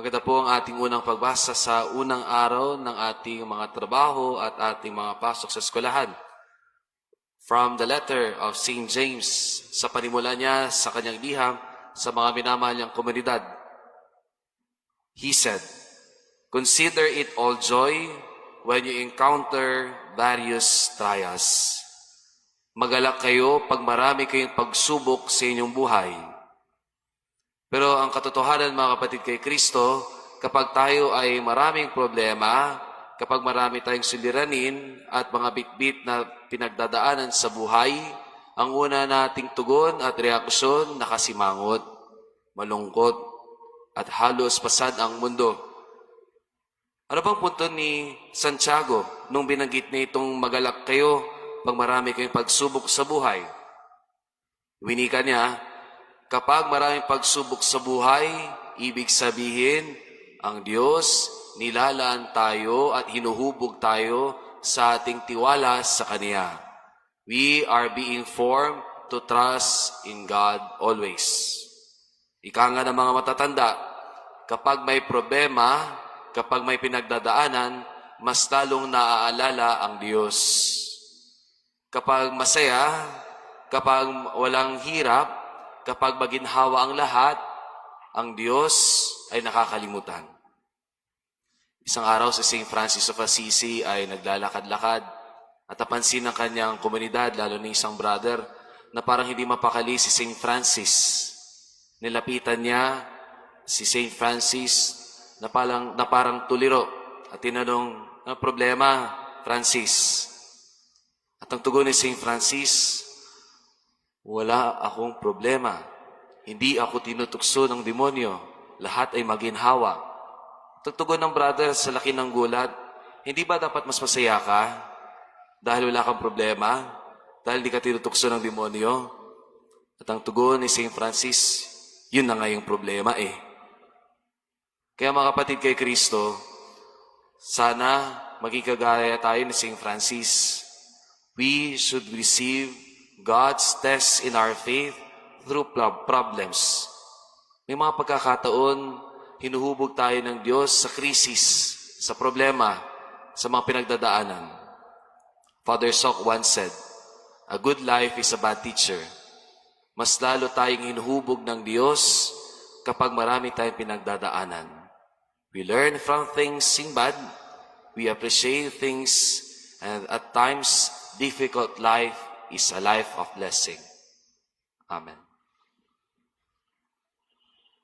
Maganda po ang ating unang pagbasa sa unang araw ng ating mga trabaho at ating mga pasok sa eskwelahan. From the letter of St. James, sa panimula niya sa kanyang liham sa mga minamahal niyang komunidad. He said, "Consider it all joy when you encounter various trials. Magalak kayo pag marami kayong pagsubok sa inyong buhay. Pero ang katotohanan, mga kapatid, kay Kristo, kapag tayo ay maraming problema, kapag marami tayong suliranin at mga bitbit na pinagdadaanan sa buhay, ang una nating tugon at reaksyon, nakasimangot, malungkot, at halos pasad ang mundo. Ano bang punto ni Santiago nung binanggit niya itong magalak kayo pag marami kayong pagsubok sa buhay? Winika niya, kapag maraming pagsubok sa buhay, ibig sabihin, ang Diyos nilalaan tayo at hinuhubog tayo sa ating tiwala sa Kanya. We are being formed to trust in God always. Ika nga ng mga matatanda, kapag may problema, kapag may pinagdadaanan, mas talong naaalala ang Diyos. Kapag masaya, kapag walang hirap, kapag maginhawa ang lahat, ang Diyos ay nakakalimutan. Isang araw si St. Francis of Assisi ay naglalakad-lakad at napansin ng kanyang komunidad, lalo na isang brother, na parang hindi mapakali si St. Francis. Nilapitan niya si St. Francis na parang tuliro at tinanong, "Ano problema, Francis?" At ang tugon ni St. Francis, "Wala akong problema. Hindi ako tinutukso ng demonyo. Lahat ay maginhawa." Tugtugon ng brother sa laki ng gulat, "Hindi ba dapat mas masaya ka dahil wala kang problema? Dahil di ka tinutukso ng demonyo?" At ang tugon ni St. Francis, "Yun na nga yung problema eh." Kaya mga kapatid kay Kristo, sana maging kagaya tayo ni St. Francis. We should receive God's test in our faith through problems. May mga pagkakataon, hinuhubog tayo ng Diyos sa krisis, sa problema, sa mga pinagdadaanan. Father Sok once said, "A good life is a bad teacher." Mas lalo tayong hinuhubog ng Diyos kapag marami tayong pinagdadaanan. We learn from things in bad, we appreciate things, and at times, difficult life is a life of blessing. Amen.